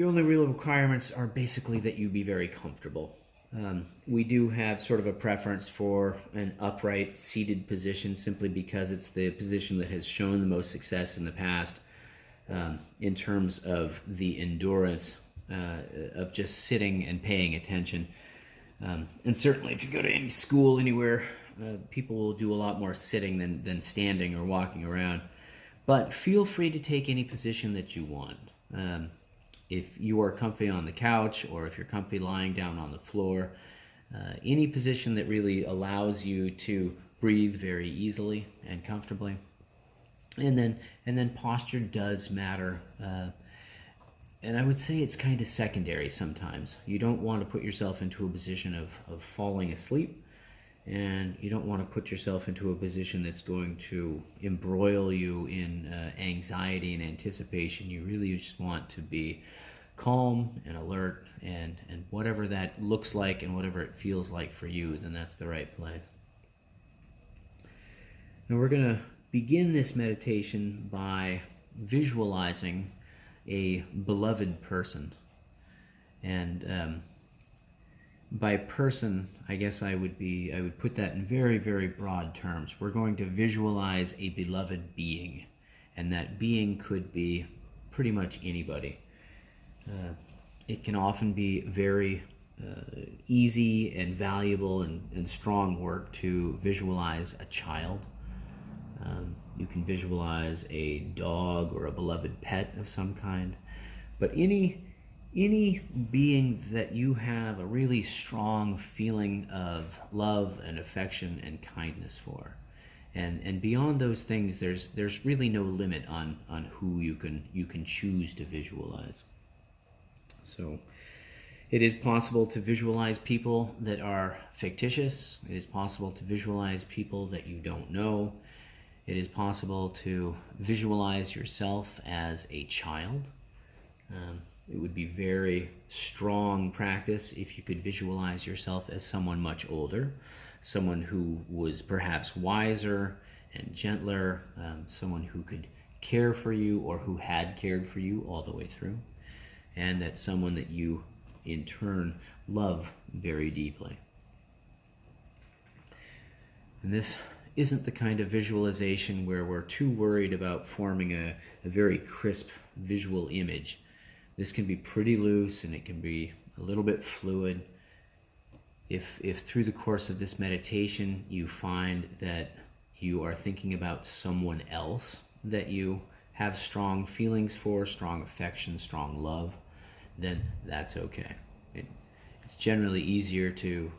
The only real requirements are basically that you be very comfortable. We do have sort of a preference for an upright seated position simply because it's the position that has shown the most success in the past in terms of the endurance of just sitting and paying attention. And certainly if you go to any school anywhere, people will do a lot more sitting than standing or walking around. But feel free to take any position that you want. If you are comfy on the couch or if you're comfy lying down on the floor, any position that really allows you to breathe very easily and comfortably. And then posture does matter. And I would say it's kind of secondary sometimes. You don't want to put yourself into a position of falling asleep, and you don't want to put yourself into a position that's going to embroil you in anxiety and anticipation. You really just want to be calm and alert, and whatever that looks like and whatever it feels like for you, then that's the right place. Now we're going to begin this meditation by visualizing a beloved person. And by person, I guess I would put that in very, very broad terms. We're going to visualize a beloved being, and that being could be pretty much anybody. It can often be very easy and valuable and strong work to visualize a child. You can visualize a dog or a beloved pet of some kind, but any being that you have a really strong feeling of love and affection and kindness for. And beyond those things, there's really no limit on who you can choose to visualize. So it is possible to visualize people that are fictitious. It is possible to visualize people that you don't know. It is possible to visualize yourself as a child. It would be very strong practice if you could visualize yourself as someone much older, someone who was perhaps wiser and gentler, someone who could care for you or who had cared for you all the way through, and that's someone that you in turn love very deeply. And this isn't the kind of visualization where we're too worried about forming a very crisp visual image. This can be pretty loose and it can be a little bit fluid. If through the course of this meditation you find that you are thinking about someone else that you have strong feelings for, strong affection, strong love, then that's okay. It's generally easier to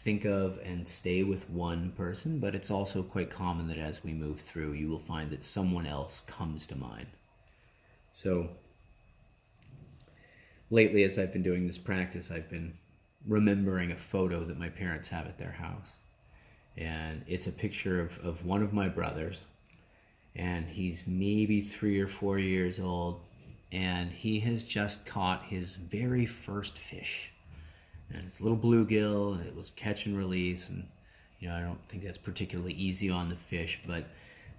think of and stay with one person, but it's also quite common that as we move through, you will find that someone else comes to mind. So lately, as I've been doing this practice, I've been remembering a photo that my parents have at their house. And it's a picture of one of my brothers, and he's maybe 3 or 4 years old, and he has just caught his very first fish. And it's a little bluegill, and it was catch and release, and I don't think that's particularly easy on the fish, but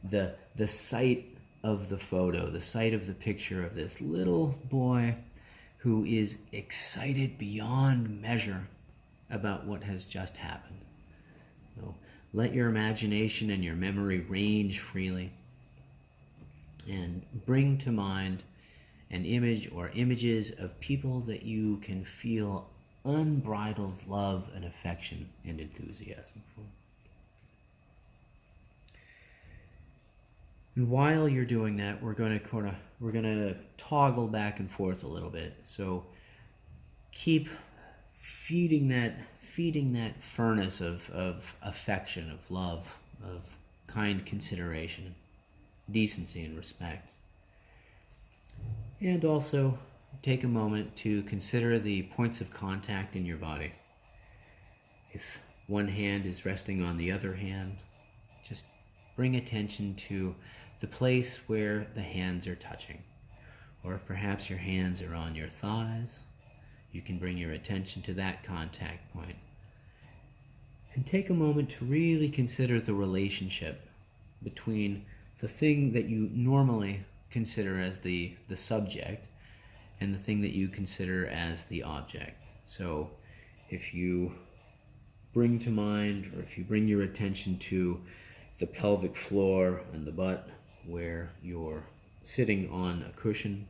the sight of the photo, the sight of the picture of this little boy who is excited beyond measure about what has just happened. So let your imagination and your memory range freely, and bring to mind an image or images of people that you can feel unbridled love and affection and enthusiasm for. And while you're doing that, we're going to toggle back and forth a little bit. So keep feeding that furnace of affection, of love, of kind consideration, decency and respect. And also take a moment to consider the points of contact in your body. If one hand is resting on the other hand, just bring attention to the place where the hands are touching. Or if perhaps your hands are on your thighs, you can bring your attention to that contact point. And take a moment to really consider the relationship between the thing that you normally consider as the subject and the thing that you consider as the object. So if you bring to mind, or if you bring your attention to the pelvic floor and the butt where you're sitting on a cushion,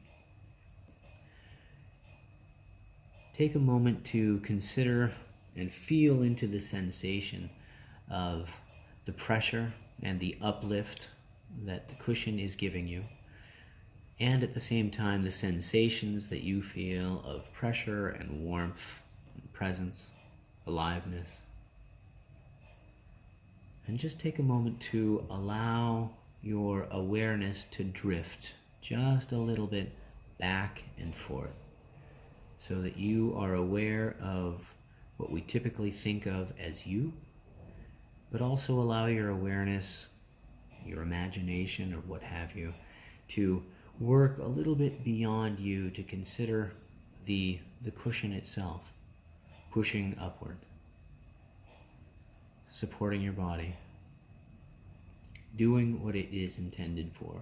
take a moment to consider and feel into the sensation of the pressure and the uplift that the cushion is giving you, and at the same time the sensations that you feel of pressure and warmth and presence, aliveness. And just take a moment to allow your awareness to drift just a little bit back and forth, so that you are aware of what we typically think of as you, but also allow your awareness, your imagination, or what have you, to work a little bit beyond you, to consider the cushion itself, pushing upward, supporting your body, doing what it is intended for.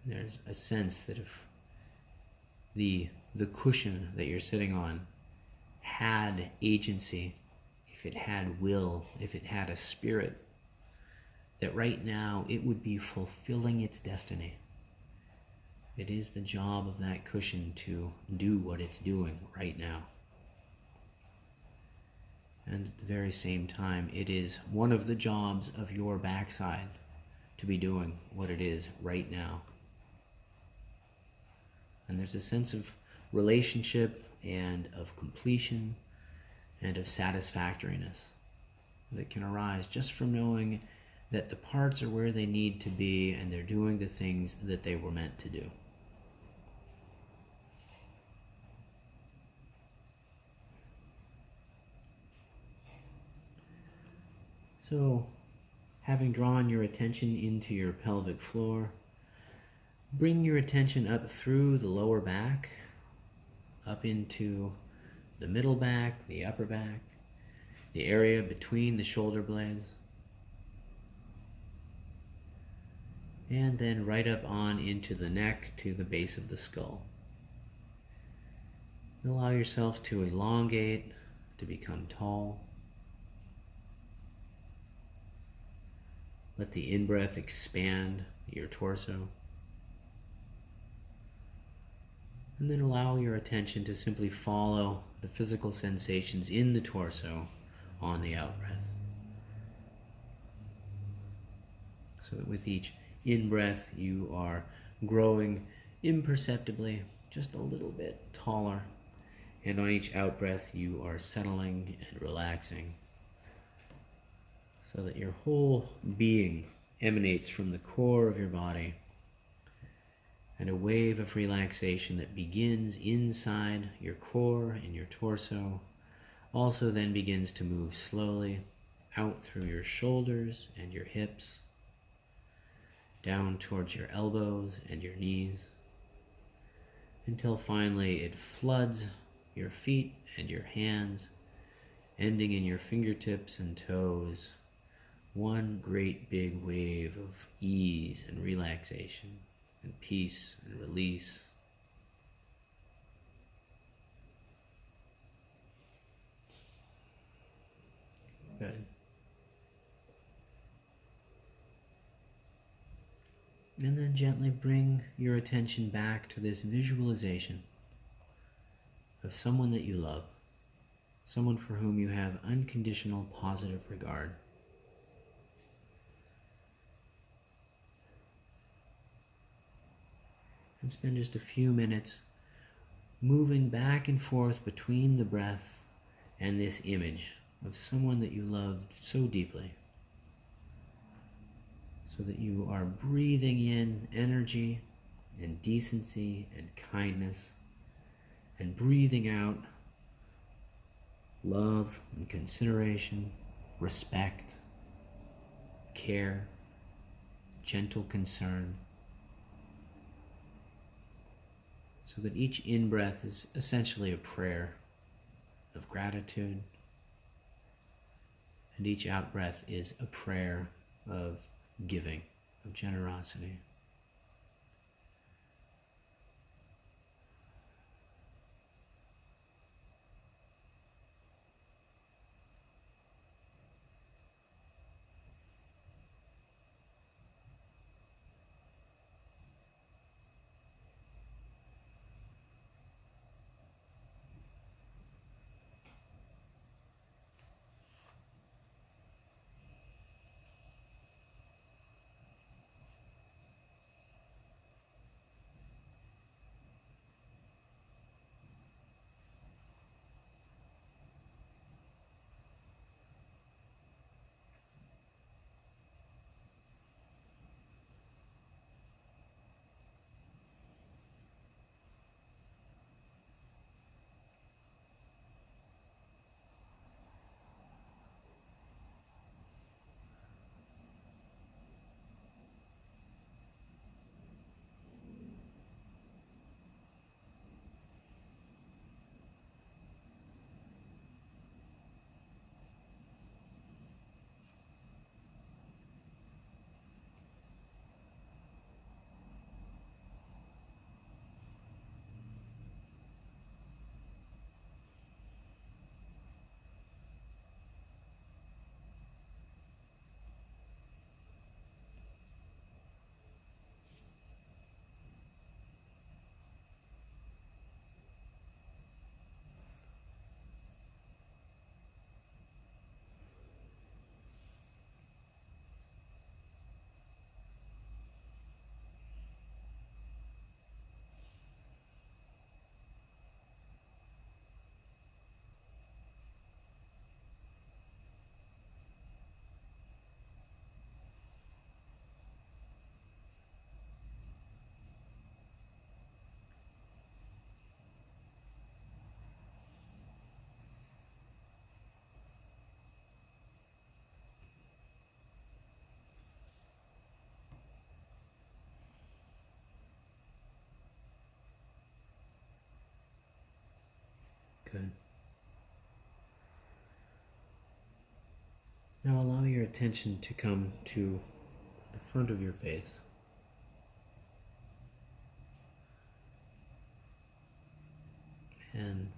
There's a sense that if the cushion that you're sitting on had agency, if it had will, if it had a spirit, that right now it would be fulfilling its destiny. It is the job of that cushion to do what it's doing right now. And at the very same time, it is one of the jobs of your backside to be doing what it is right now. And there's a sense of relationship and of completion and of satisfactoriness that can arise just from knowing that the parts are where they need to be and they're doing the things that they were meant to do. So, having drawn your attention into your pelvic floor, bring your attention up through the lower back, up into the middle back, the upper back, the area between the shoulder blades, and then right up on into the neck to the base of the skull. Allow yourself to elongate, to become tall. Let the in-breath expand your torso. And then allow your attention to simply follow the physical sensations in the torso on the out-breath. So that with each in-breath you are growing imperceptibly, just a little bit taller. And on each out-breath you are settling and relaxing, so that your whole being emanates from the core of your body, and a wave of relaxation that begins inside your core and your torso also then begins to move slowly out through your shoulders and your hips, down towards your elbows and your knees, until finally it floods your feet and your hands, ending in your fingertips and toes. One great big wave of ease and relaxation and peace and release. Good. And then gently bring your attention back to this visualization of someone that you love, someone for whom you have unconditional positive regard. And spend just a few minutes moving back and forth between the breath and this image of someone that you loved so deeply, so that you are breathing in energy and decency and kindness, and breathing out love and consideration, respect, care, gentle concern, so that each in-breath is essentially a prayer of gratitude, and each out-breath is a prayer of giving, of generosity. Good. Now allow your attention to come to the front of your face. And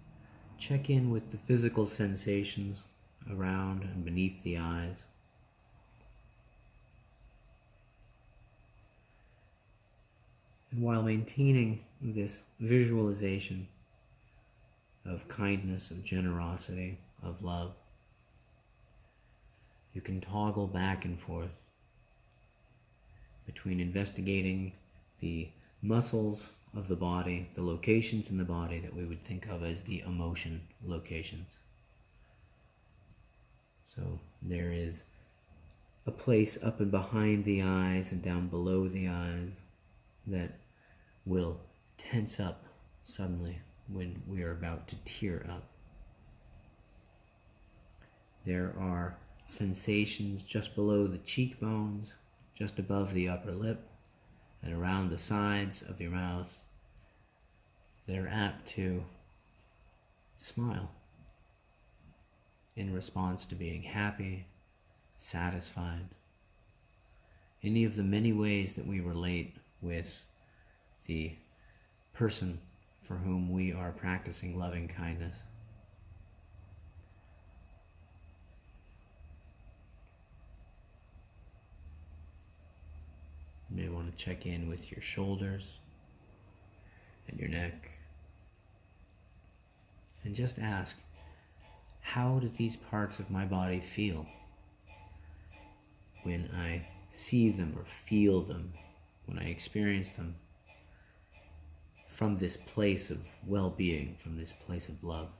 check in with the physical sensations around and beneath the eyes. And while maintaining this visualization of kindness, of generosity, of love, you can toggle back and forth between investigating the muscles of the body, the locations in the body that we would think of as the emotion locations. So there is a place up and behind the eyes and down below the eyes that will tense up suddenly when we are about to tear up. There are sensations just below the cheekbones, just above the upper lip, and around the sides of your mouth that are apt to smile in response to being happy, satisfied. Any of the many ways that we relate with the person for whom we are practicing loving kindness. You may want to check in with your shoulders and your neck and just ask, how do these parts of my body feel when I see them or feel them, when I experience them from this place of well-being, from this place of love?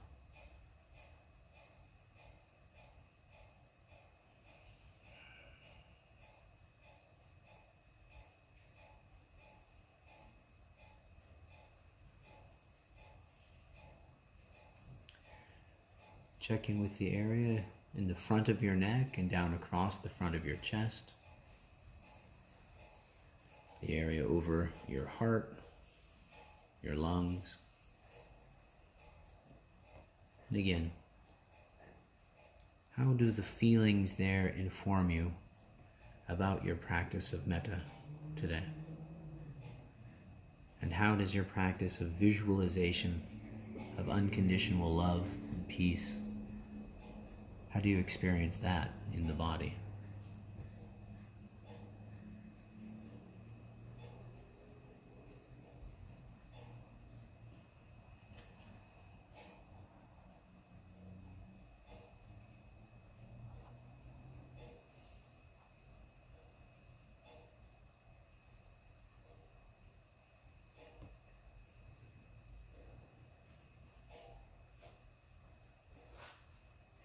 Check in with the area in the front of your neck and down across the front of your chest. The area over your heart, your lungs. And again, how do the feelings there inform you about your practice of metta today? And how does your practice of visualization of unconditional love and peace, how do you experience that in the body?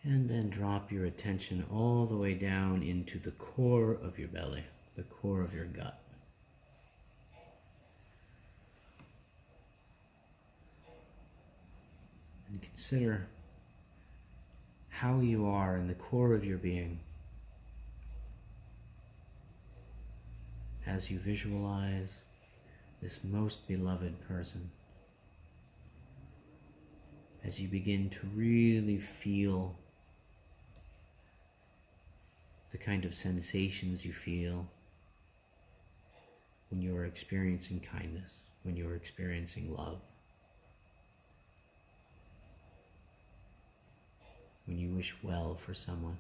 And then drop your attention all the way down into the core of your belly, the core of your gut. And consider how you are in the core of your being as you visualize this most beloved person, as you begin to really feel the kind of sensations you feel when you are experiencing kindness, when you are experiencing love, when you wish well for someone.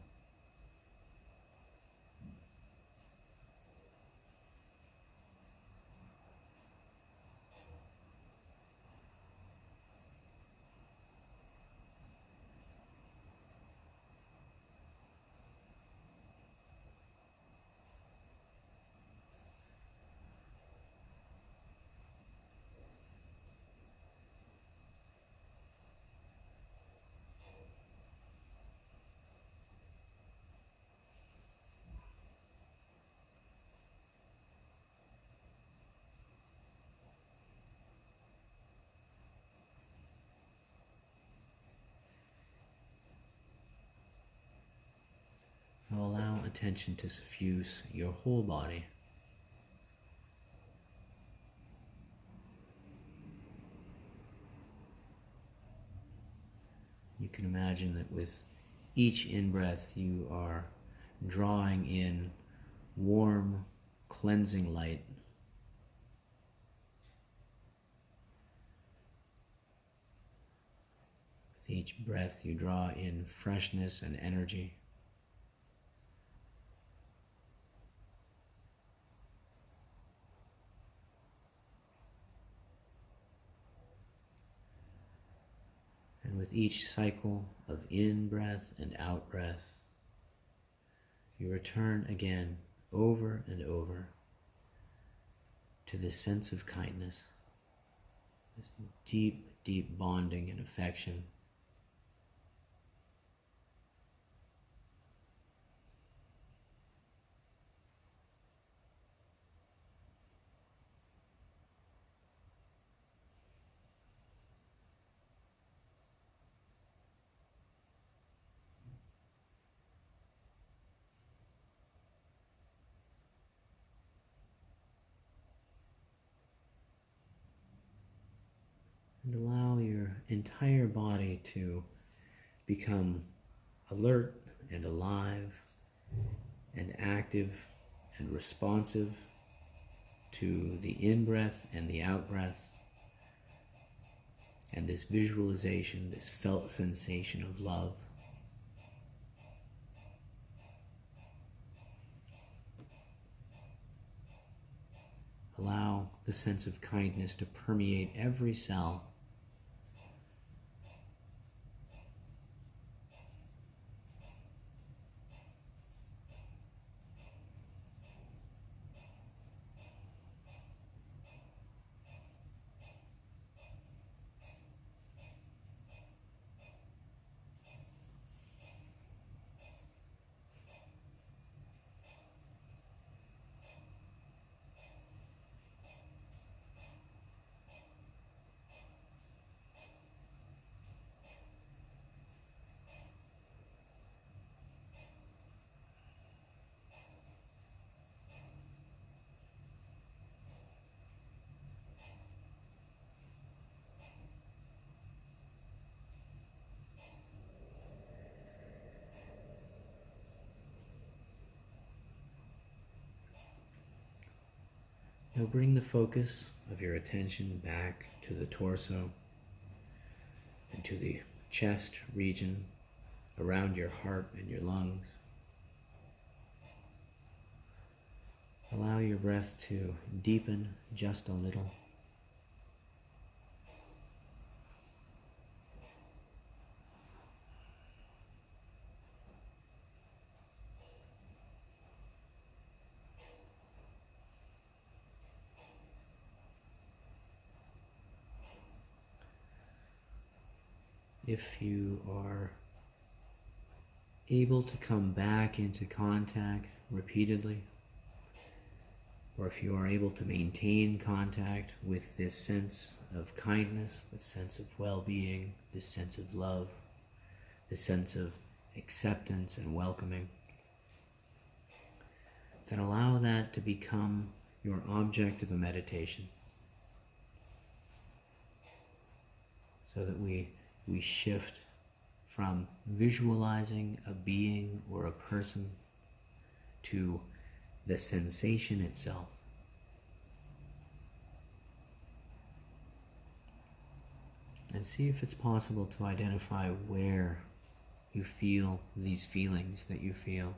Now allow attention to suffuse your whole body. can imagine that with each in-breath you are drawing in warm, cleansing light. With each breath you draw in freshness and energy. And with each cycle of in-breath and out-breath, you return again over and over to this sense of kindness, this deep, deep bonding and affection. And allow your entire body to become alert and alive and active and responsive to the in-breath and the out-breath, and this visualization, this felt sensation of love. Allow the sense of kindness to permeate every cell. Now bring the focus of your attention back to the torso and to the chest region around your heart and your lungs. Allow your breath to deepen just a little. If you are able to come back into contact repeatedly, or if you are able to maintain contact with this sense of kindness, this sense of well-being, this sense of love, this sense of acceptance and welcoming, then allow that to become your object of a meditation, so that we shift from visualizing a being or a person to the sensation itself. And see if it's possible to identify where you feel these feelings that you feel.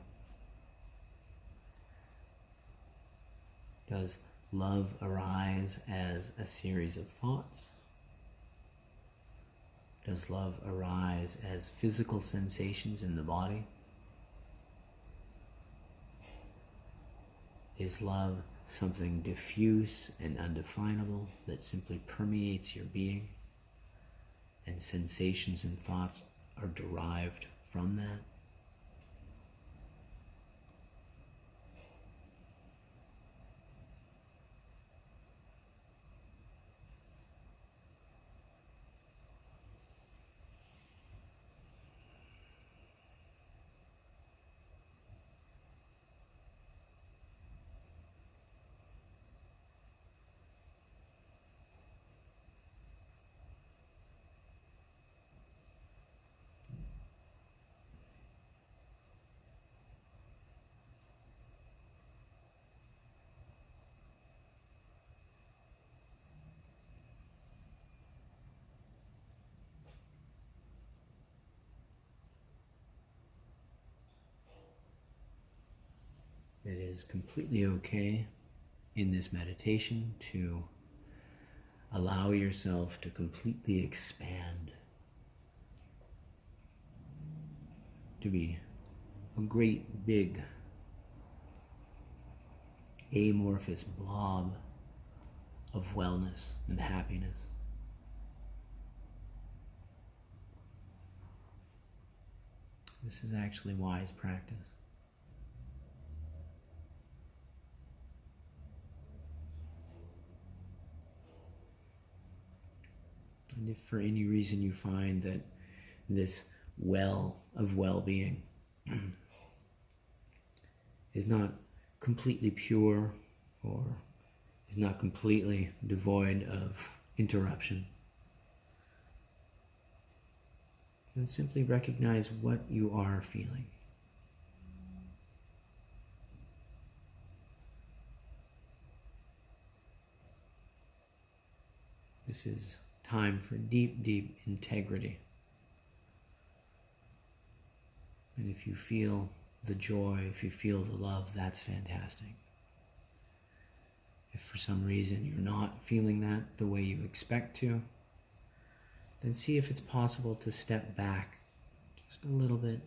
Does love arise as a series of thoughts? Does love arise as physical sensations in the body? Is love something diffuse and undefinable that simply permeates your being, and sensations and thoughts are derived from that? is completely okay in this meditation to allow yourself to completely expand, to be a great big amorphous blob of wellness and happiness. This is actually wise practice. And if for any reason you find that this well of well-being is not completely pure or is not completely devoid of interruption, then simply recognize what you are feeling. This is time for deep, deep integrity. And if you feel the joy, if you feel the love, that's fantastic. If for some reason you're not feeling that the way you expect to, then see if it's possible to step back just a little bit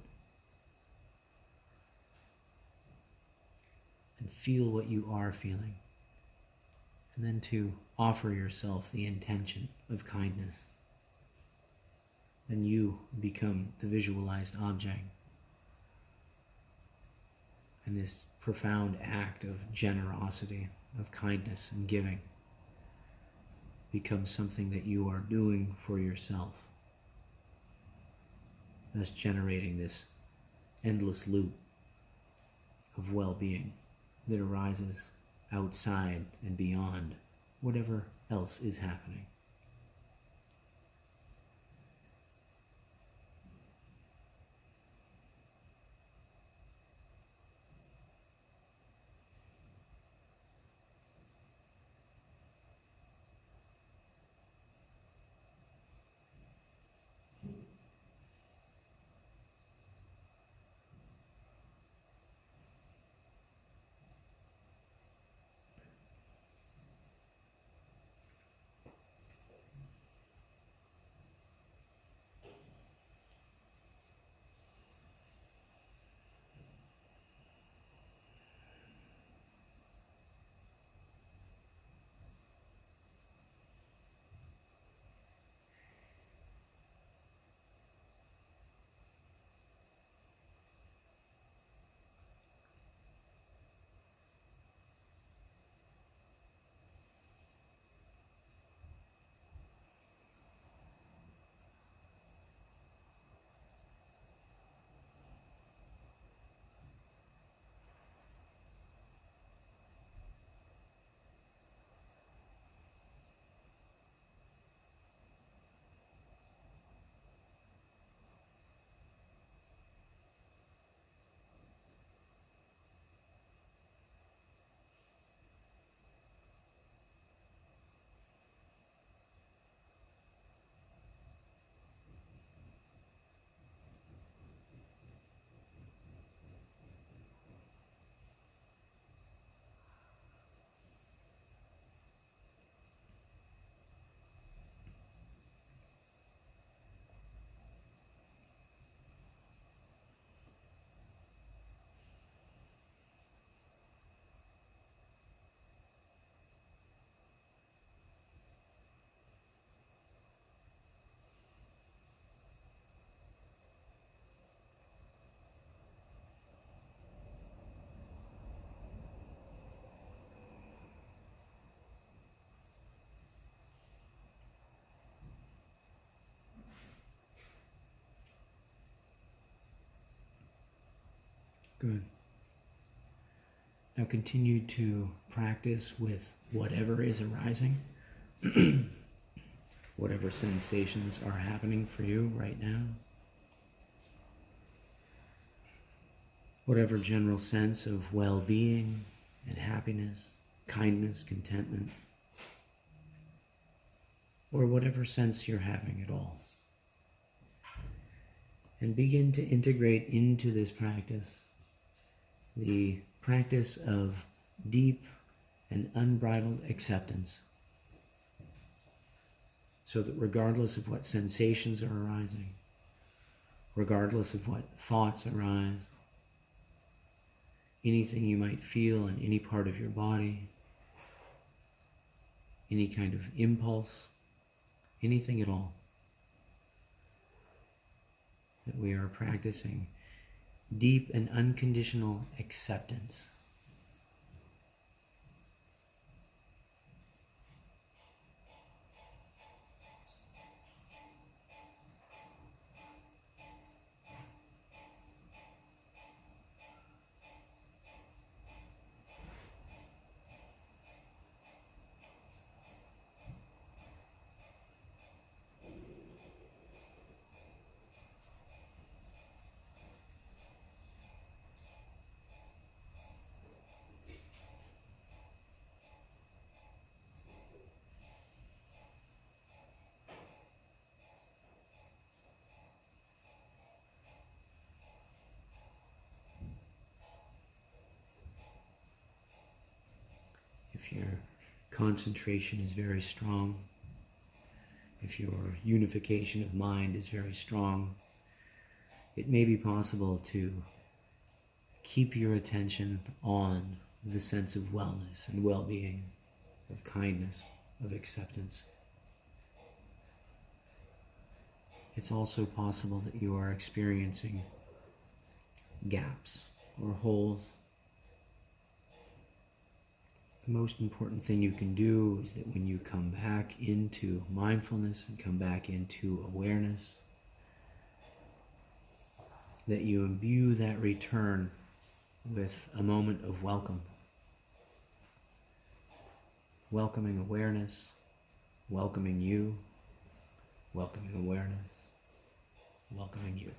and feel what you are feeling. And then to offer yourself the intention of kindness. Then you become the visualized object. And this profound act of generosity, of kindness and giving becomes something that you are doing for yourself. Thus generating this endless loop of well-being that arises outside and beyond whatever else is happening. Good. Now continue to practice with whatever is arising, whatever sensations are happening for you right now, whatever general sense of well-being and happiness, kindness, contentment, or whatever sense you're having at all. And begin to integrate into this practice the practice of deep and unbridled acceptance, so that regardless of what sensations are arising, regardless of what thoughts arise, anything you might feel in any part of your body, any kind of impulse, anything at all, that we are practicing deep and unconditional acceptance. If your concentration is very strong, if your unification of mind is very strong, it may be possible to keep your attention on the sense of wellness and well-being, of kindness, of acceptance. It's also possible that you are experiencing gaps or holes. The most important thing you can do is that when you come back into mindfulness and come back into awareness, that you imbue that return with a moment of welcome. Welcoming awareness, welcoming you, welcoming awareness, welcoming you.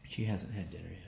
She hasn't had dinner yet.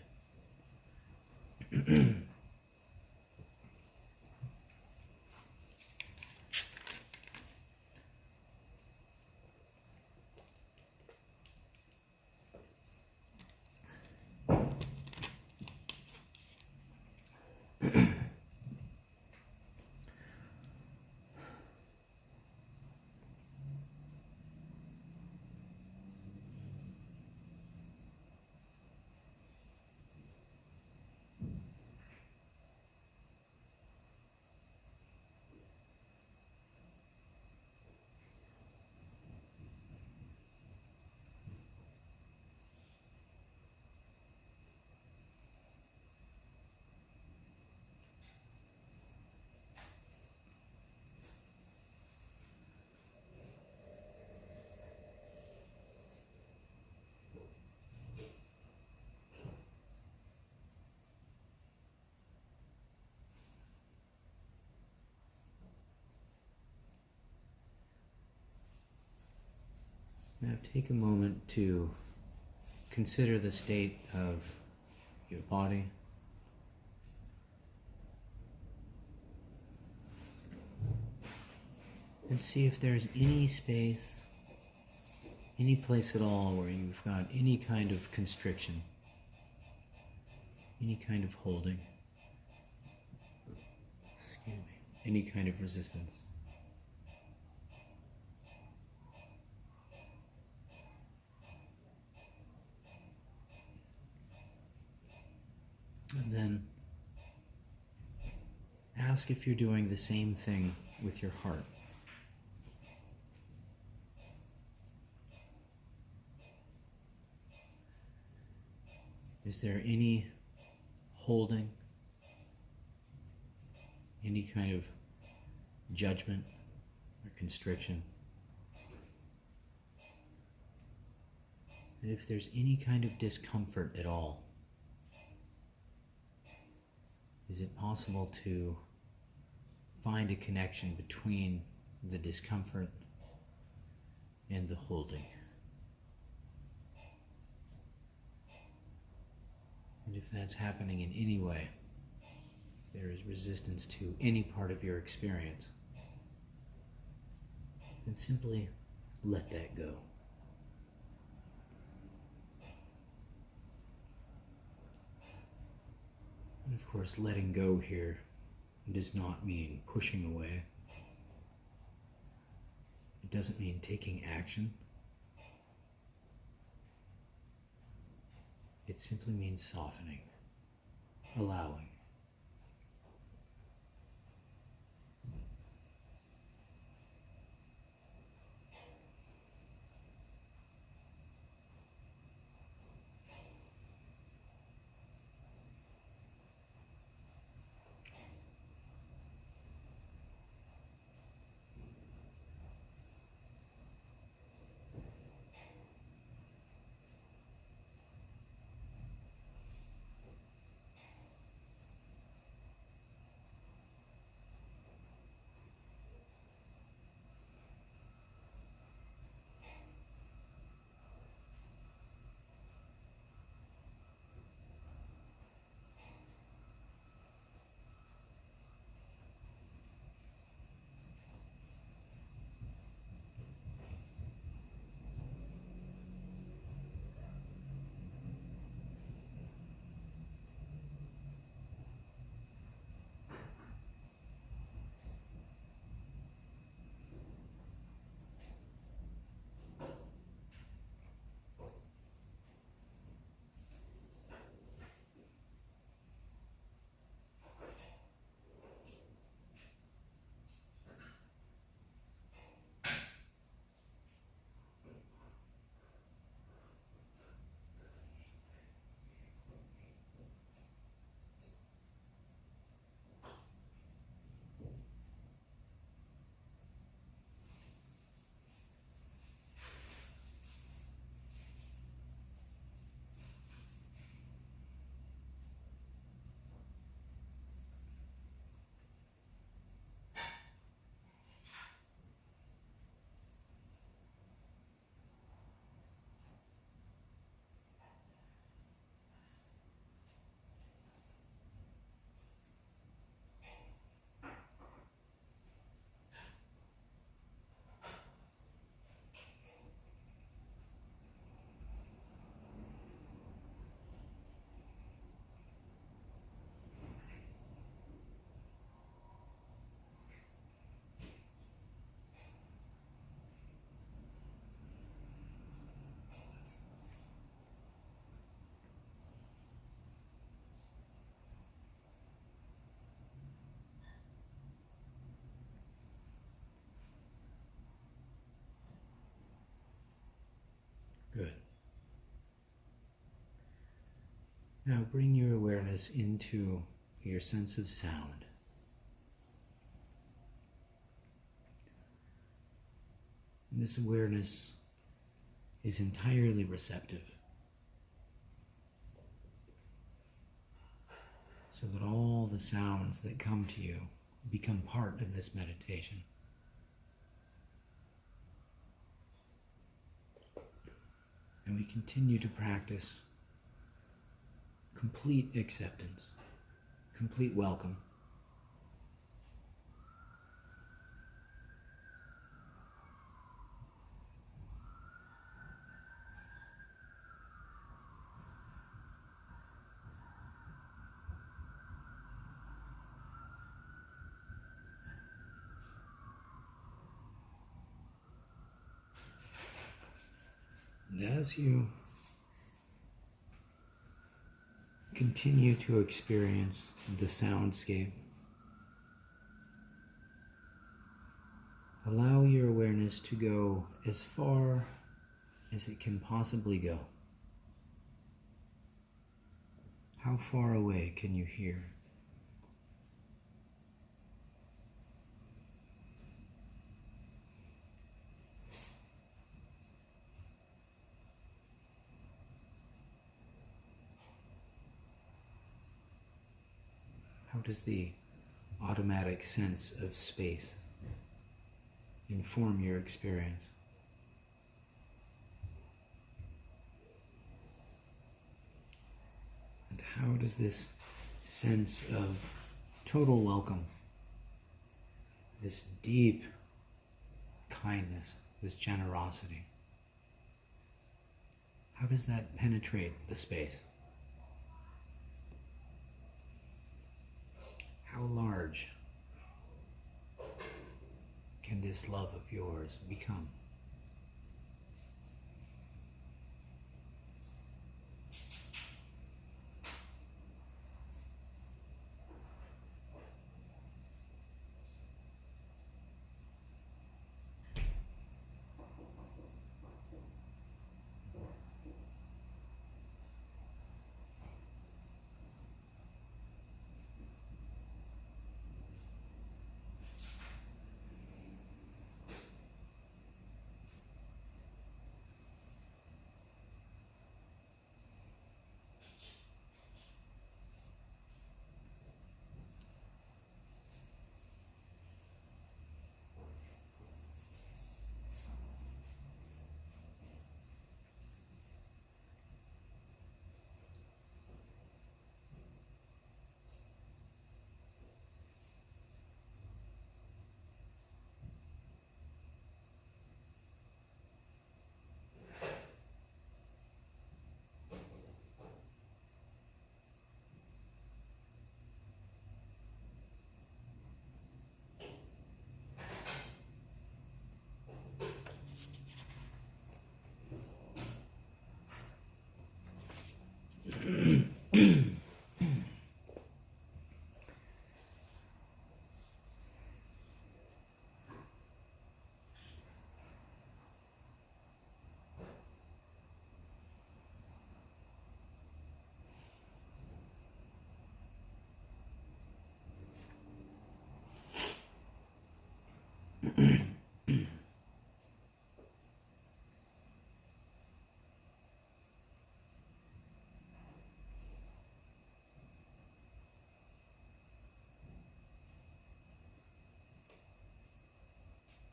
Now take a moment to consider the state of your body. And see if there's any space, any place at all where you've got any kind of constriction, any kind of holding. any kind of resistance. And then ask if you're doing the same thing with your heart. Is there any holding, any kind of judgment or constriction? And if there's any kind of discomfort at all, is it possible to find a connection between the discomfort and the holding? And if that's happening in any way, if there is resistance to any part of your experience, then simply let that go. And of course, letting go here does not mean pushing away. It doesn't mean taking action. It simply means softening, allowing. Good. Now bring your awareness into your sense of sound. And this awareness is entirely receptive, so that all the sounds that come to you become part of this meditation. And we continue to practice complete acceptance, complete welcome. And as you continue to experience the soundscape, allow your awareness to go as far as it can possibly go. How far away can you hear? How does the automatic sense of space inform your experience? And how does this sense of total welcome, this deep kindness, this generosity, how does that penetrate the space? How large can this love of yours become?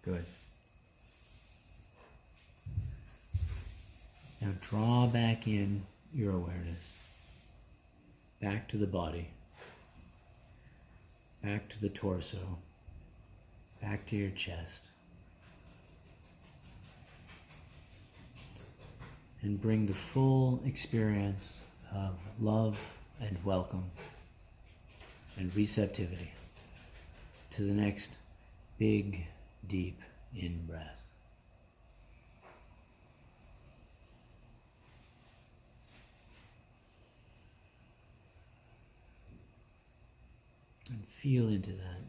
Good. Now draw back in your awareness, back to the body, back to the torso, back to your chest, and bring the full experience of love and welcome and receptivity to the next big, deep in-breath. And feel into that.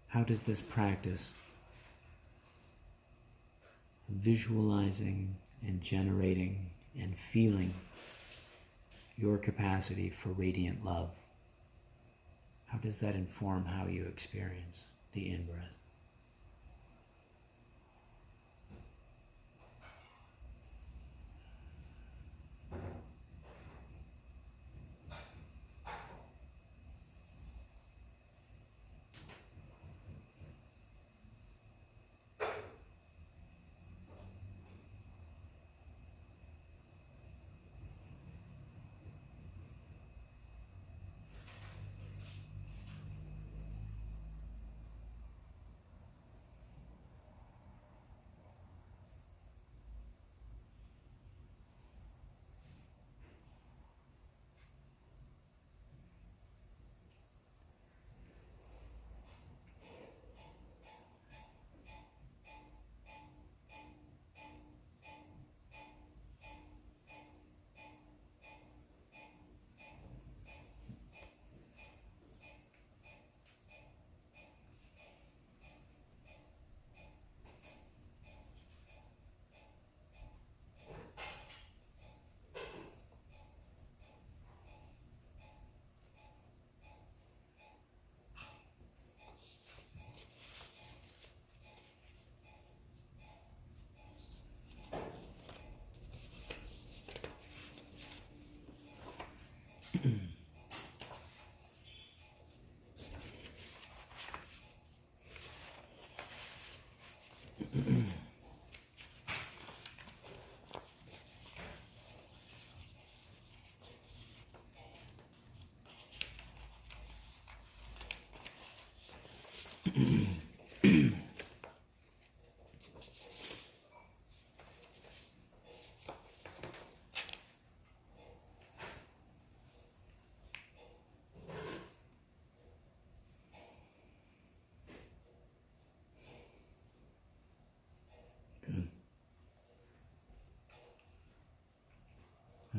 How does this practice, visualizing and generating and feeling your capacity for radiant love, how does that inform how you experience the in-breath?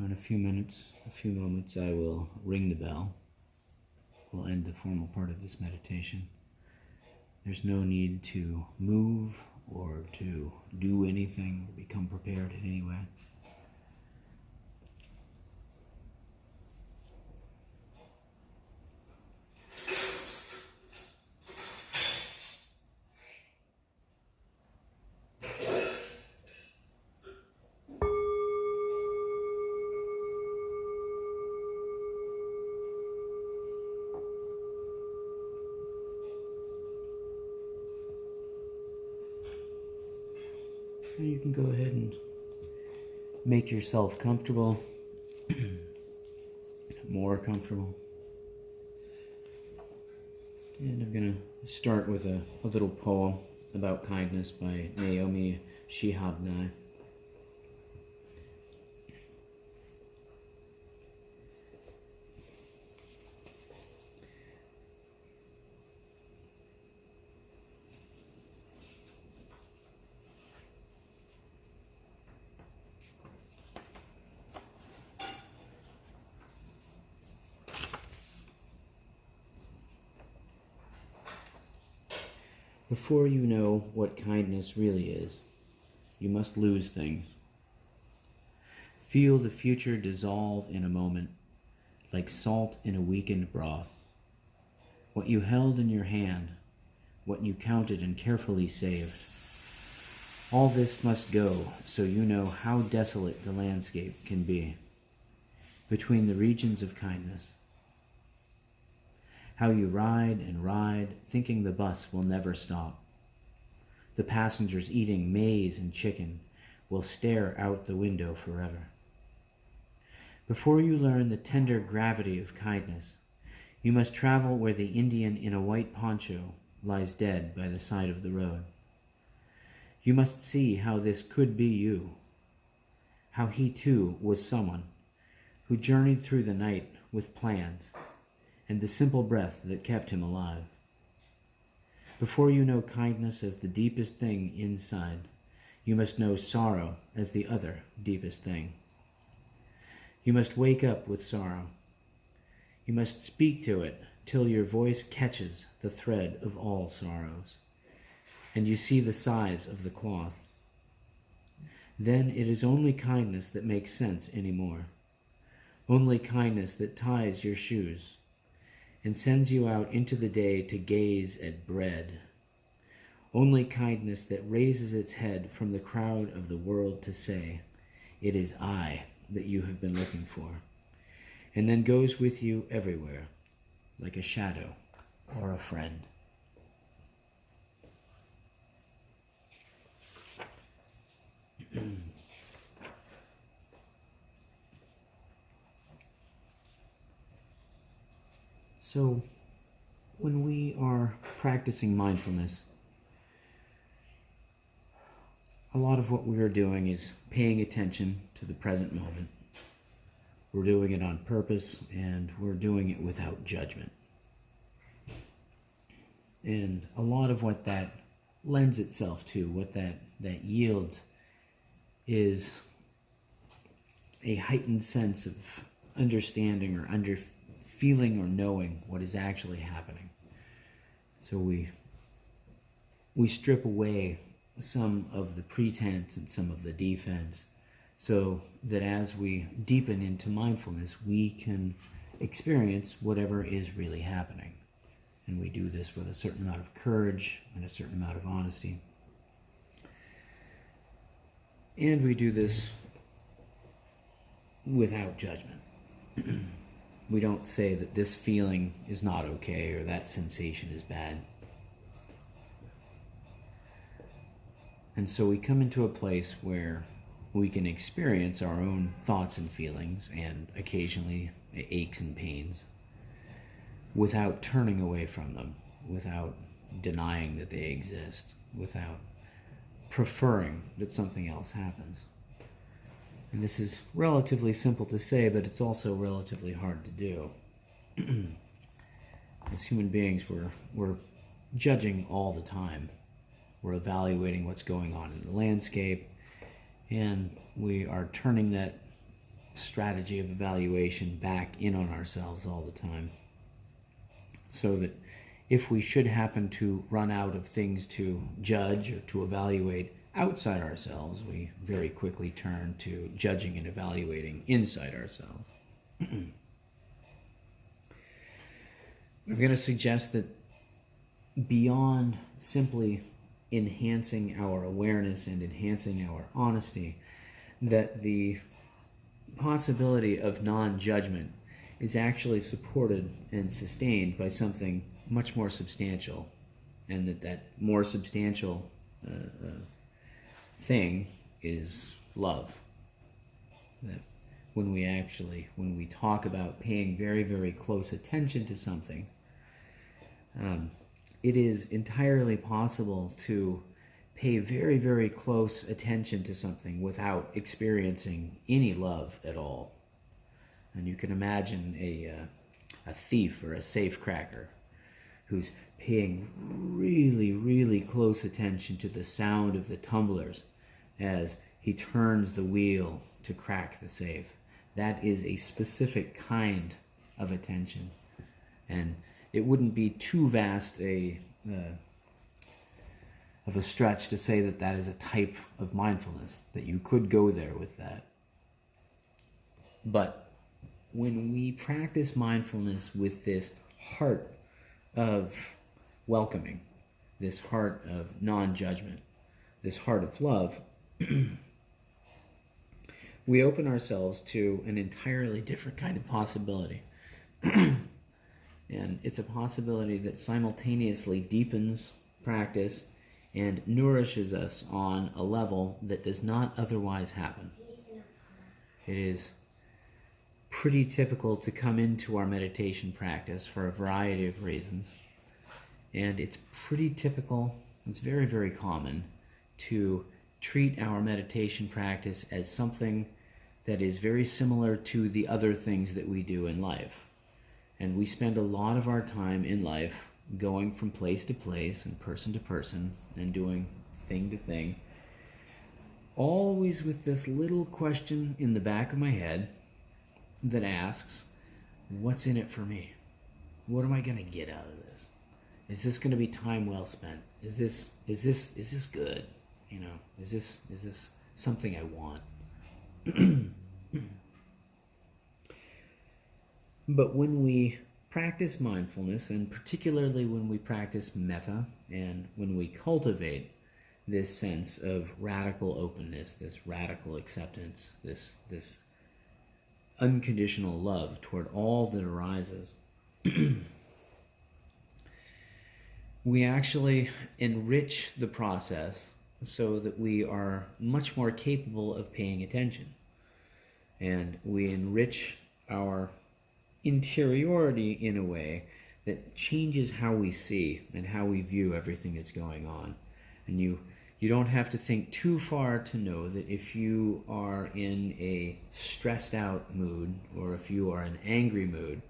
in a few moments, I will ring the bell. We'll end the formal part of this meditation. There's no need to move or to do anything or become prepared in any way. You can go ahead and make yourself comfortable, more comfortable. And I'm going to start with a little poem about kindness by Naomi Shihab Nye. Before you know what kindness really is, you must lose things. Feel the future dissolve in a moment, like salt in a weakened broth. What you held in your hand, what you counted and carefully saved. All this must go so you know how desolate the landscape can be between the regions of kindness. How you ride and ride, thinking the bus will never stop. The passengers eating maize and chicken will stare out the window forever. Before you learn the tender gravity of kindness, you must travel where the Indian in a white poncho lies dead by the side of the road. You must see how this could be you, how he too was someone who journeyed through the night with plans and the simple breath that kept him alive. Before you know kindness as the deepest thing inside, you must know sorrow as the other deepest thing. You must wake up with sorrow. You must speak to it till your voice catches the thread of all sorrows, and you see the size of the cloth. Then it is only kindness that makes sense anymore, only kindness that ties your shoes and sends you out into the day to gaze at bread. Only kindness that raises its head from the crowd of the world to say, "It is I that you have been looking for," and then goes with you everywhere, like a shadow or a friend. So, when we are practicing mindfulness, a lot of what we are doing is paying attention to the present moment. We're doing it on purpose, and we're doing it without judgment. And a lot of what that lends itself to, what that yields, is a heightened sense of understanding or feeling or knowing what is actually happening. So we strip away some of the pretense and some of the defense, so that as we deepen into mindfulness, we can experience whatever is really happening. And we do this with a certain amount of courage and a certain amount of honesty. And we do this without judgment. We don't say that this feeling is not okay or that sensation is bad. And so we come into a place where we can experience our own thoughts and feelings and occasionally aches and pains without turning away from them, without denying that they exist, without preferring that something else happens. And this is relatively simple to say, but it's also relatively hard to do. As human beings, we're judging all the time. We're evaluating what's going on in the landscape, and we are turning that strategy of evaluation back in on ourselves all the time, so that if we should happen to run out of things to judge or to evaluate outside ourselves, we very quickly turn to judging and evaluating inside ourselves. I'm going to suggest that beyond simply enhancing our awareness and enhancing our honesty, that the possibility of non-judgment is actually supported and sustained by something much more substantial, and that more substantial thing is love. That when we talk about paying very, very close attention to something, it is entirely possible to pay very, very close attention to something without experiencing any love at all. And you can imagine a thief or a safecracker who's paying really, really close attention to the sound of the tumblers as he turns the wheel to crack the safe. That is a specific kind of attention. And it wouldn't be too vast of a stretch to say that that is a type of mindfulness, that you could go there with that. But when we practice mindfulness with this heart of welcoming, this heart of non-judgment, this heart of love, we open ourselves to an entirely different kind of possibility. And it's a possibility that simultaneously deepens practice and nourishes us on a level that does not otherwise happen. It is pretty typical to come into our meditation practice for a variety of reasons. And it's pretty typical, it's very, very common to treat our meditation practice as something that is very similar to the other things that we do in life. And we spend a lot of our time in life going from place to place and person to person and doing thing to thing, always with this little question in the back of my head that asks, what's in it for me? What am I going to get out of this? Is this going to be time well spent? Is this good? You know, is this something I want? But when we practice mindfulness, and particularly when we practice metta, and when we cultivate this sense of radical openness, this radical acceptance, this unconditional love toward all that arises, we actually enrich the process so that we are much more capable of paying attention. And we enrich our interiority in a way that changes how we see and how we view everything that's going on. And you don't have to think too far to know that if you are in a stressed out mood, or if you are in an angry mood,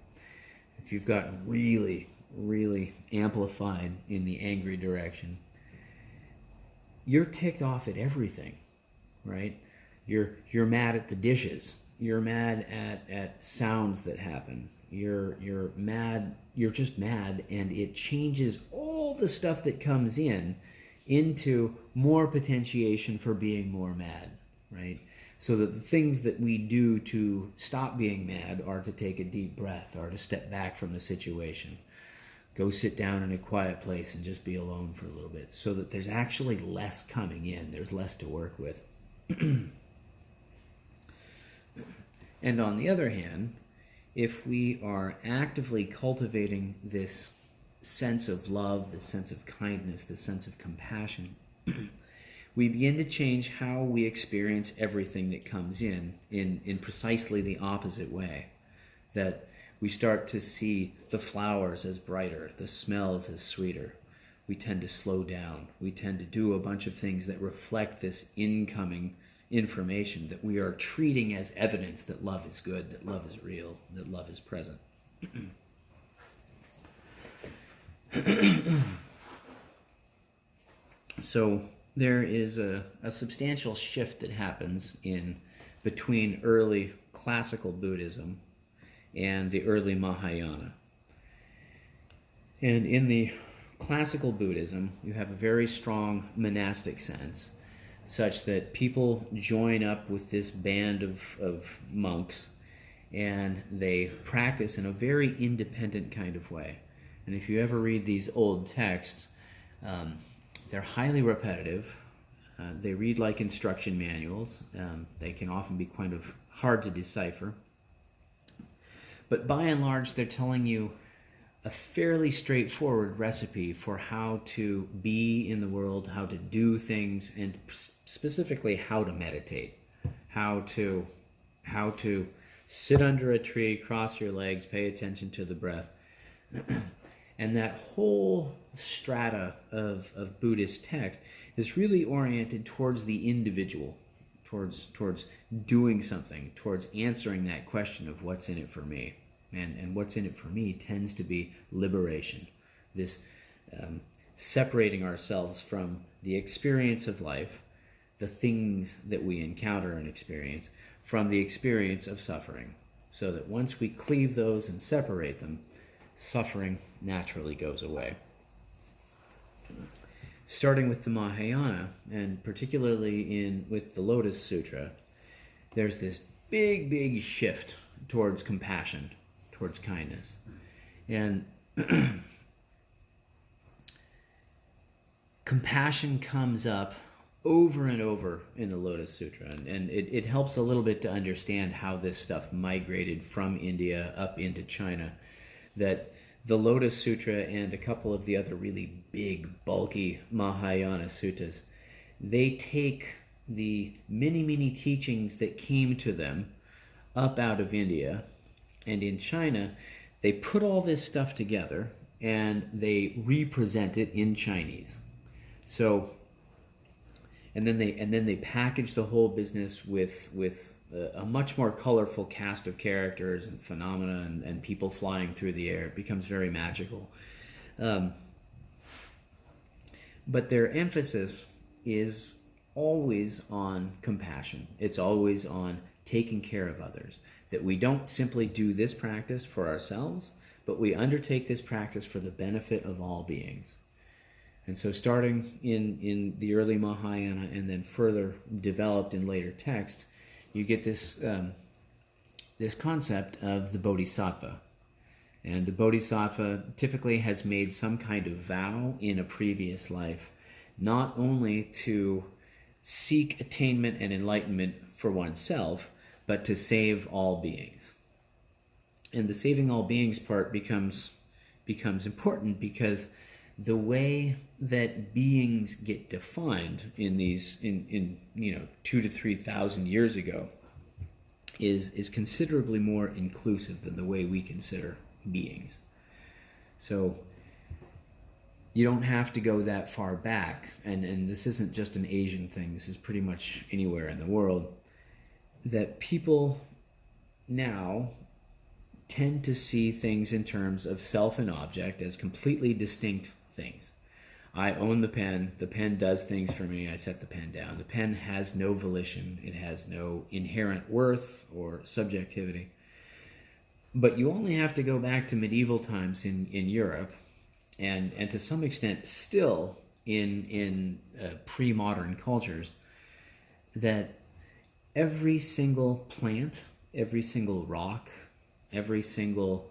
if you've gotten really, really amplified in the angry direction, you're ticked off at everything, right? You're mad at the dishes. You're mad at sounds that happen. You're mad. You're just mad, and it changes all the stuff that comes in into more potentiation for being more mad, right? So that the things that we do to stop being mad are to take a deep breath, or to step back from the situation, go sit down in a quiet place and just be alone for a little bit, so that there's actually less coming in. There's less to work with. And on the other hand, if we are actively cultivating this sense of love, this sense of kindness, this sense of compassion, we begin to change how we experience everything that comes in precisely the opposite way. That we start to see the flowers as brighter, the smells as sweeter. We tend to slow down. We tend to do a bunch of things that reflect this incoming information that we are treating as evidence that love is good, that love is real, that love is present. So there is a substantial shift that happens in between early classical Buddhism and the early Mahayana. And in the classical Buddhism, you have a very strong monastic sense, such that people join up with this band of monks and they practice in a very independent kind of way. And if you ever read these old texts, they're highly repetitive. They read like instruction manuals. They can often be kind of hard to decipher. But by and large, they're telling you a fairly straightforward recipe for how to be in the world, how to do things, and specifically how to meditate, how to sit under a tree, cross your legs, pay attention to the breath. And that whole strata of Buddhist text is really oriented towards the individual, towards doing something, towards answering that question of what's in it for me. And what's in it for me tends to be liberation, this separating ourselves from the experience of life, the things that we encounter and experience, from the experience of suffering, so that once we cleave those and separate them, suffering naturally goes away. Starting with the Mahayana, and particularly with the Lotus Sutra, there's this big shift towards compassion, towards kindness. And compassion comes up over and over in the Lotus Sutra, and it helps a little bit to understand how this stuff migrated from India up into China, that the Lotus Sutra and a couple of the other really big, bulky Mahayana suttas, they take the many teachings that came to them up out of India, and in China, they put all this stuff together and they represent it in Chinese. So, and then they package the whole business with a much more colorful cast of characters and phenomena and people flying through the air. It becomes very magical. But their emphasis is always on compassion. It's always on taking care of others. That we don't simply do this practice for ourselves, but we undertake this practice for the benefit of all beings. And so starting in the early Mahayana and then further developed in later texts, you get this concept of the Bodhisattva. And the Bodhisattva typically has made some kind of vow in a previous life, not only to seek attainment and enlightenment for oneself, but to save all beings. And the saving all beings part becomes important because the way that beings get defined in 2,000 to 3,000 years ago is considerably more inclusive than the way we consider beings. So you don't have to go that far back, and this isn't just an Asian thing, this is pretty much anywhere in the world, that people now tend to see things in terms of self and object as completely distinct things. I own the pen does things for me, I set the pen down. The pen has no volition, it has no inherent worth or subjectivity. But you only have to go back to medieval times in Europe, and to some extent still in pre-modern cultures, that every single plant, every single rock, every single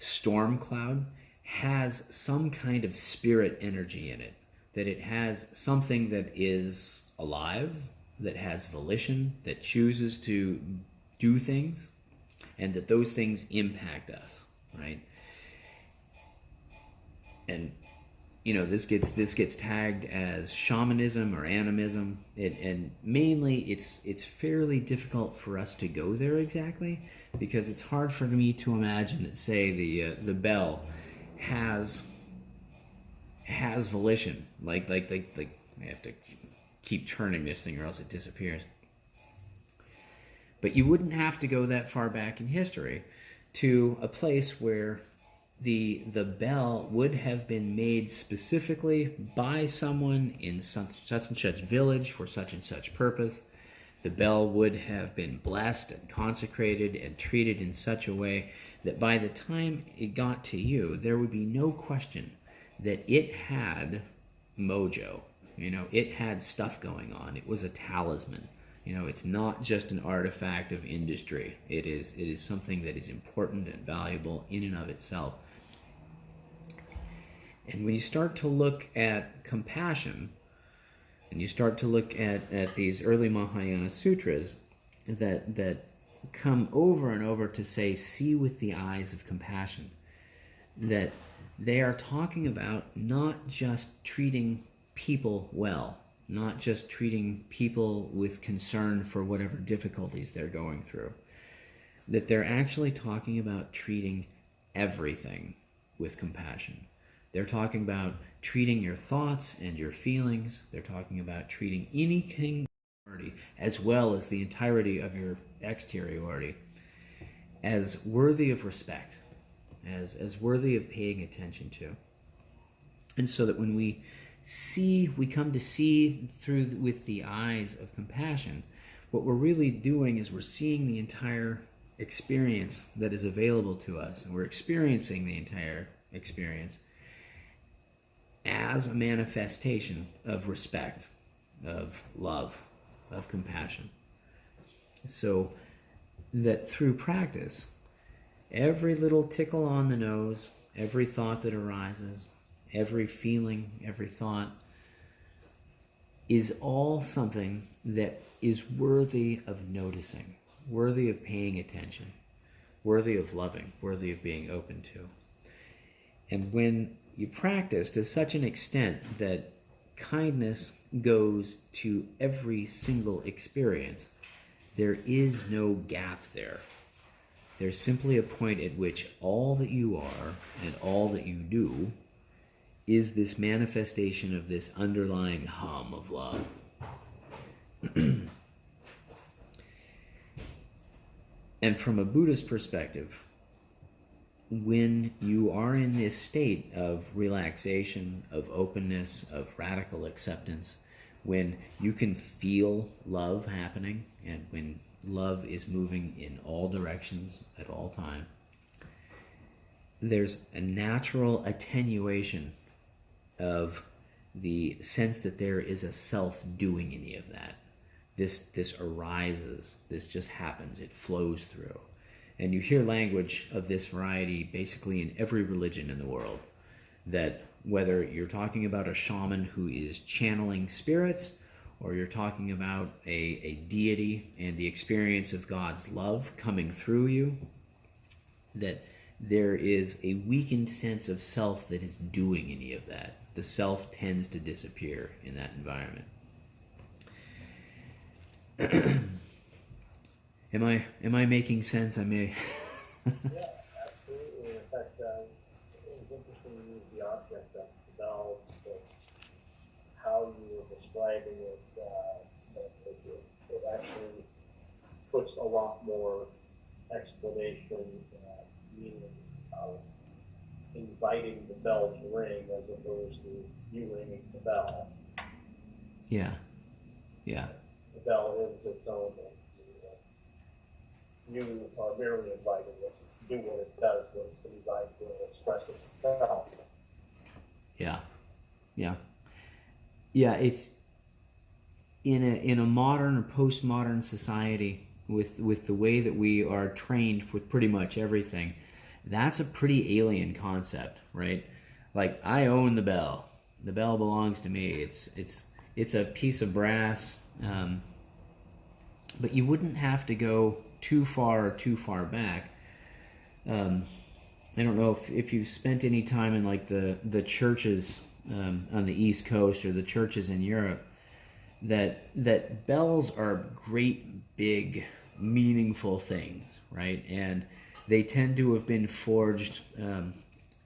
storm cloud has some kind of spirit energy in it, that it has something that is alive, that has volition, that chooses to do things, and that those things impact us, right? And this gets tagged as shamanism or animism, and mainly it's fairly difficult for us to go there exactly, because it's hard for me to imagine that, say, the bell has volition, like I have to keep turning this thing or else it disappears. But you wouldn't have to go that far back in history to a place where the bell would have been made specifically by someone in such and such village for such and such purpose. The bell would have been blessed and consecrated and treated in such a way that by the time it got to you, there would be no question that it had mojo. It had stuff going on. It was a talisman. It's not just an artifact of industry. It is something that is important and valuable in and of itself. And when you start to look at compassion, and you start to look at these early Mahayana sutras that come over and over to say, see with the eyes of compassion, that they are talking about not just treating people well, not just treating people with concern for whatever difficulties they're going through, that they're actually talking about treating everything with compassion. They're talking about treating your thoughts and your feelings. They're talking about treating anything as well as the entirety of your exteriority as worthy of respect, as worthy of paying attention to. And so that when we come to see through with the eyes of compassion, what we're really doing is we're seeing the entire experience that is available to us, and we're experiencing the entire experience as a manifestation of respect, of love, of compassion. So that through practice, every little tickle on the nose, every thought that arises, every feeling, every thought, is all something that is worthy of noticing, worthy of paying attention, worthy of loving, worthy of being open to. And when you practice to such an extent that kindness goes to every single experience, there is no gap there. There's simply a point at which all that you are and all that you do is this manifestation of this underlying hum of love. And from a Buddhist perspective, when you are in this state of relaxation, of openness, of radical acceptance, when you can feel love happening, and when love is moving in all directions at all time, there's a natural attenuation of the sense that there is a self doing any of that. This arises, this just happens, it flows through. And you hear language of this variety basically in every religion in the world, that whether you're talking about a shaman who is channeling spirits, or you're talking about a deity and the experience of God's love coming through you, that there is a weakened sense of self that is doing any of that. The self tends to disappear in that environment. Am I making sense? I may. Yeah, absolutely. In fact, it was interesting to use the object of the bell, how you were describing it, that it actually puts a lot more explanation, meaning of inviting the bell to ring as opposed to you ringing the bell. Yeah. The bell is its own. You are merely inviting it to do what it does, what it's designed to express itself. Yeah. It's in a modern or postmodern society with the way that we are trained with pretty much everything. That's a pretty alien concept, right? Like, I own the bell. The bell belongs to me. It's a piece of brass, but you wouldn't have to go too far back. I don't know if you've spent any time in like the churches on the East Coast or the churches in Europe, that bells are great, big, meaningful things, right? And they tend to have been forged.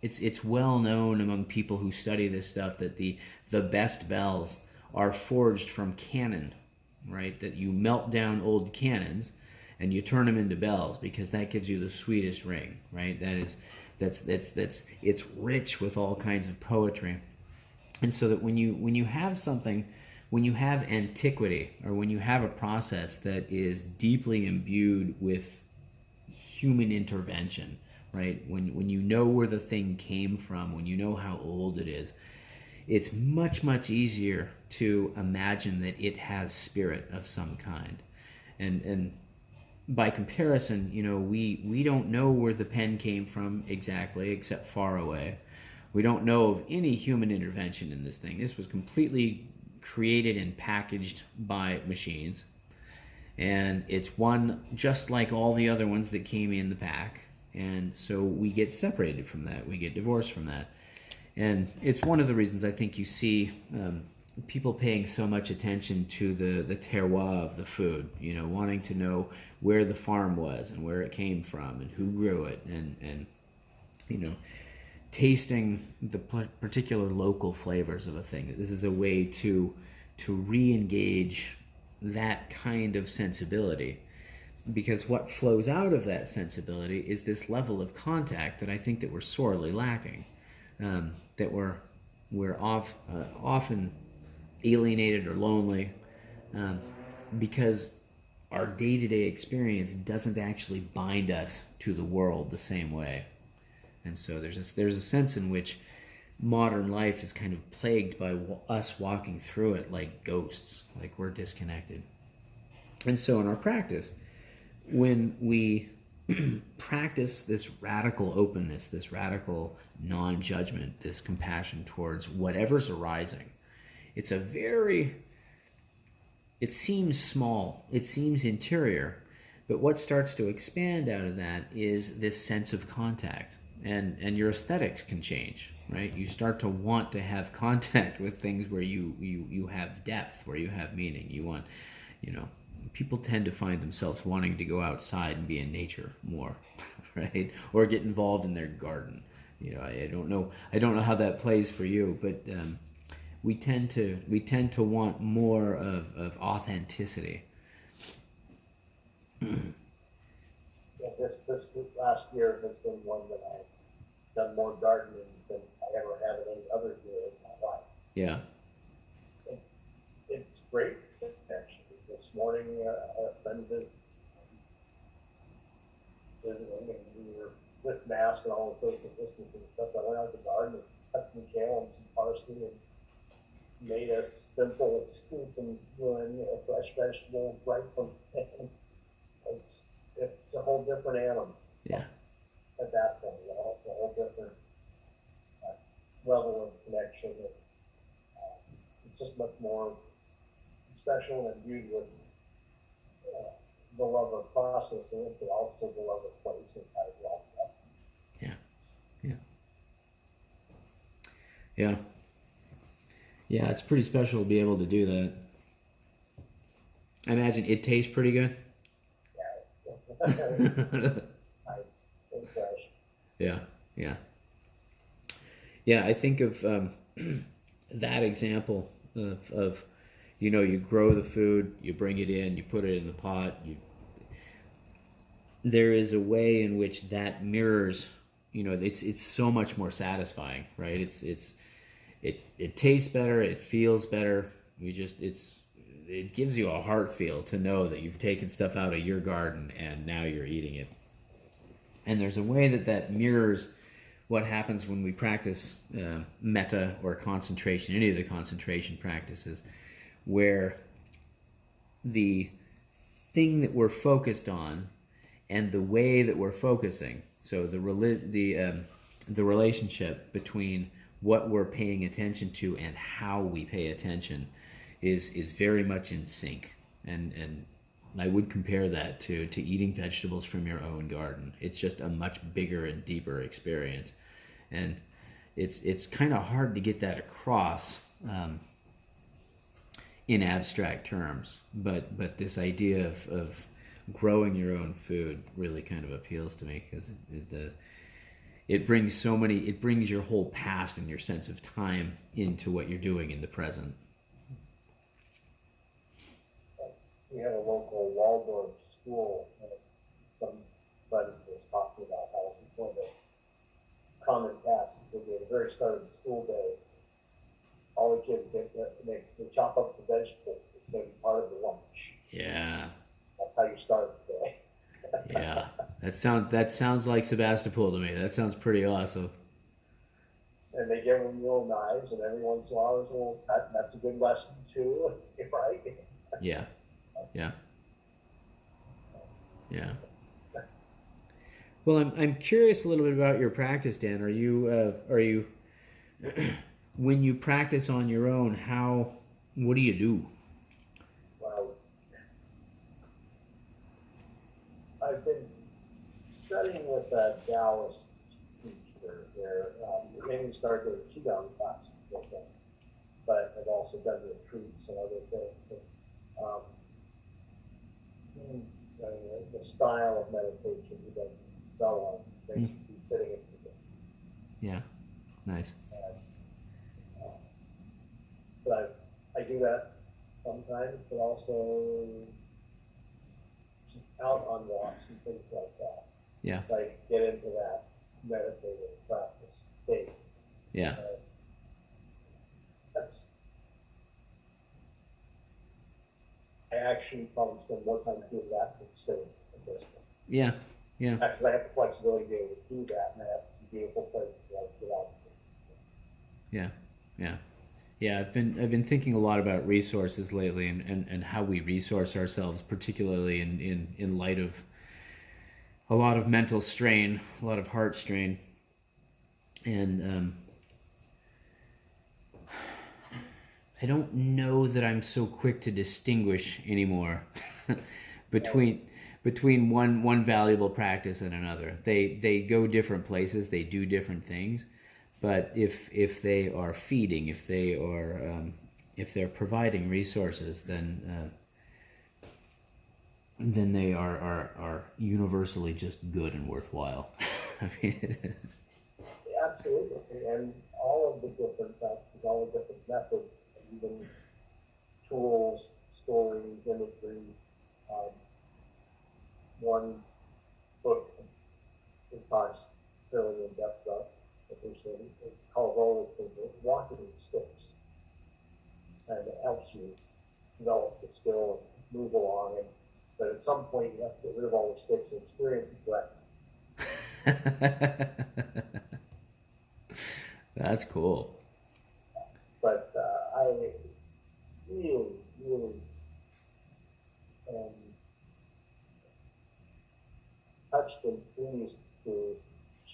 It's well known among people who study this stuff that the best bells are forged from cannon, right? That you melt down old cannons and you turn them into bells, because that gives you the sweetest ring, right? That it's rich with all kinds of poetry. And so that when you have something, when you have antiquity, or when you have a process that is deeply imbued with human intervention, right? When you know where the thing came from, when you know how old it is, it's much, much easier to imagine that it has spirit of some kind. And by comparison, we don't know where the pen came from exactly, except far away. We don't know of any human intervention in this thing. This was completely created and packaged by machines. And it's one just like all the other ones that came in the pack. And so we get separated from that. We get divorced from that. And it's one of the reasons I think you see people paying so much attention to the terroir of the food, wanting to know where the farm was and where it came from and who grew it, and tasting the particular local flavors of a thing. This is a way to re-engage that kind of sensibility, because what flows out of that sensibility is this level of contact that I think that we're sorely lacking, that we're often alienated or lonely, because our day-to-day experience doesn't actually bind us to the world the same way. And so there's a sense in which modern life is kind of plagued by us walking through it like ghosts, like we're disconnected. And so in our practice, when we practice this radical openness, this radical non-judgment, this compassion towards whatever's arising, it seems small, it seems interior, but what starts to expand out of that is this sense of contact. And your aesthetics can change, right? You start to want to have contact with things where you have depth, where you have meaning. You want, people tend to find themselves wanting to go outside and be in nature more, right? Or get involved in their garden. I don't know how that plays for you, but we tend to want more of authenticity. Yeah, this last year has been one that I've done more gardening than I ever have in any other year in my life. Yeah. It's great, actually. This morning, a friend visiting, and we were with masks and all the social distancing and stuff. I went out to the garden and cut some kale and some parsley and made a simple soup and doing fresh vegetables right from it's a whole different animal. Yeah. At that point, it's a whole different level of connection. And, it's just much more special and viewed with the love of processing it, but also the love of place and how it all up. Yeah. Yeah. Yeah, it's pretty special to be able to do that. I imagine it tastes pretty good. Nice and fresh. Yeah. I think of that example of you grow the food, you bring it in, you put it in the pot. There is a way in which that mirrors. It's so much more satisfying, right? It tastes better, it feels better. It gives you a heart feel to know that you've taken stuff out of your garden and now you're eating it. And there's a way that mirrors what happens when we practice metta or concentration, any of the concentration practices, where the thing that we're focused on and the way that we're focusing, so the relationship between what we're paying attention to and how we pay attention is very much in sync. And I would compare that to eating vegetables from your own garden. It's just a much bigger and deeper experience. And it's kind of hard to get that across in abstract terms. But this idea of growing your own food really kind of appeals to me, because it brings your whole past and your sense of time into what you're doing in the present. We had a local Waldorf school, and somebody was talking about how before common task would be at the very start of the school day. All the kids they chop up the vegetables. It's going to be part of the lunch. Yeah. That's how you start the day. Yeah. That sounds like Sebastopol to me. That sounds pretty awesome. And they give them little knives, and every once in a while there's a little cut. And that's a good lesson too, right? Yeah. Yeah. Yeah. Well, I'm curious a little bit about your practice, Dan. Are you when you practice on your own, what do you do? Well, I've been studying with a Taoist teacher there. We mainly started with Qigong classes with them, but I've also done retreats and other things. Um, the style of meditation he does so on makes me fitting into it. Yeah. Nice. And, but I do that sometimes, but also just out on walks and things like that. Yeah. Like get into that meditative practice state. Yeah. That's I actually probably spend more time doing that than sitting at this point. Yeah. Yeah. Because I have the flexibility to be able to do that, and I have a beautiful place to get out. Yeah. Yeah. Yeah, I've been thinking a lot about resources lately and how we resource ourselves, particularly in light of a lot of mental strain, a lot of heart strain. And I don't know that I'm so quick to distinguish anymore between one valuable practice and another. They go different places, they do different things. But if they are feeding, if they're providing resources, then they are universally just good and worthwhile. I mean, absolutely, and all of the different practices, all the different methods, and even tools, stories, imagery. One book it talks fairly in depth about. It's called walking sticks, and it helps you develop the skill and move along it. But at some point, you have to get rid of all the sticks and experience it correctly. That's cool. But I really, really am touched and pleased to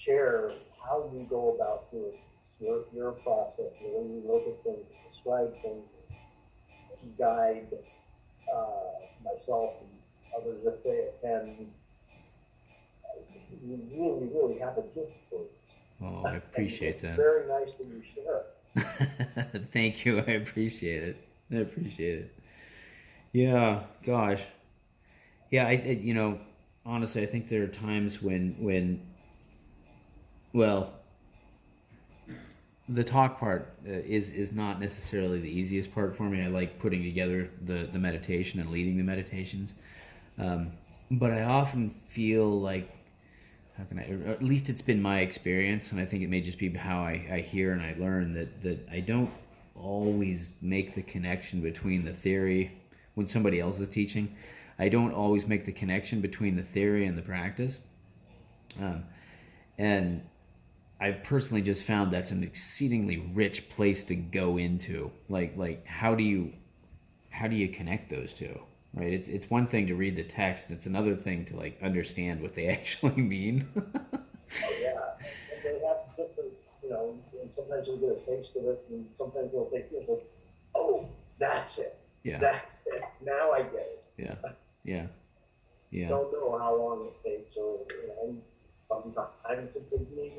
share how you go about doing this, your process, the way you look at things, describe things, guide myself and others if they attend. You really, really have a gift for this. Oh, I appreciate that. Very nice that you share it. Thank you. I appreciate it. I appreciate it. Yeah, gosh. Yeah, honestly, I think there are times when well, the talk part is not necessarily the easiest part for me. I like putting together the meditation and leading the meditations. But I often feel like, or at least it's been my experience, and I think it may just be how I hear and I learn, that I don't always make the connection between the theory when somebody else is teaching. I don't always make the connection between the theory and the practice. And I've personally just found that's an exceedingly rich place to go into. Like how do you connect those two? Right? It's one thing to read the text, and it's another thing to like understand what they actually mean. Oh yeah, and they have different, and sometimes you'll get a taste of it, and sometimes you'll take this, like, oh, that's it. Yeah. That's it. Now I get it. Yeah. Yeah. Yeah. Don't know how long it takes, or and sometimes it could be,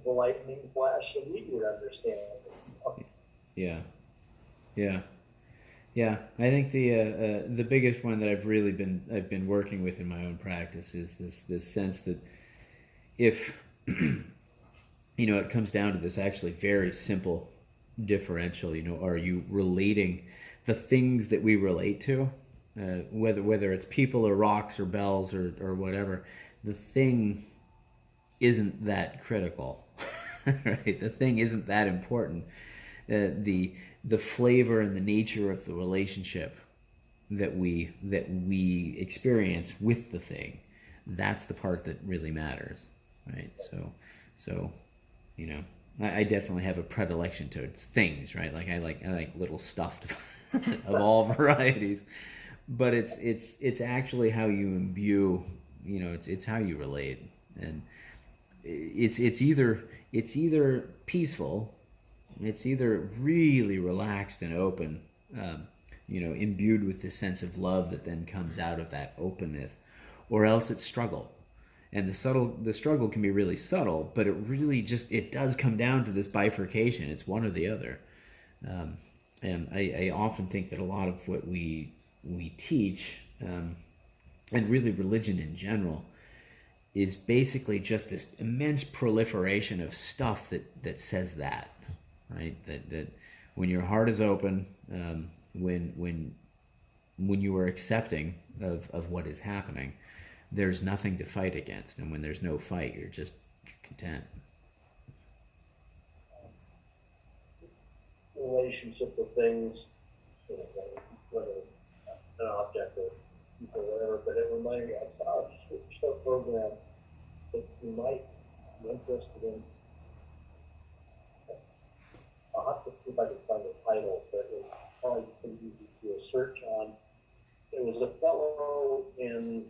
the lightning flash immediate understanding. Yeah. Yeah. Yeah. I think the biggest one that I've been working with in my own practice is this sense that if it comes down to this actually very simple differential, are you relating the things that we relate to, whether it's people or rocks or bells or whatever, the thing isn't that critical, right? The thing isn't that important. The flavor and the nature of the relationship that we experience with the thing, that's the part that really matters, right? So you know, I definitely have a predilection towards things, right? Like I like little stuffed of all varieties, but it's actually how you imbue, you know, it's how you relate, and it's either peaceful, it's either really relaxed and open, you know, imbued with this sense of love that then comes out of that openness, or else it's struggle. And the struggle can be really subtle, but it does come down to this bifurcation. It's one or the other. And I often think that a lot of what we teach, and really religion in general, is basically just this immense proliferation of stuff that says that, right? That when your heart is open, when you are accepting of what is happening, there's nothing to fight against, and when there's no fight, you're content. Relationship with things, you know, whether it's an object or people, or whatever. But it reminded me, I saw a short program that you might be interested in. I'll have to see if I can find the title, but it was probably pretty easy to do a search on. It was a fellow in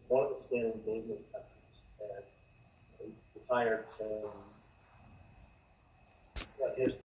one of the Scandinavian countries, and he retired from his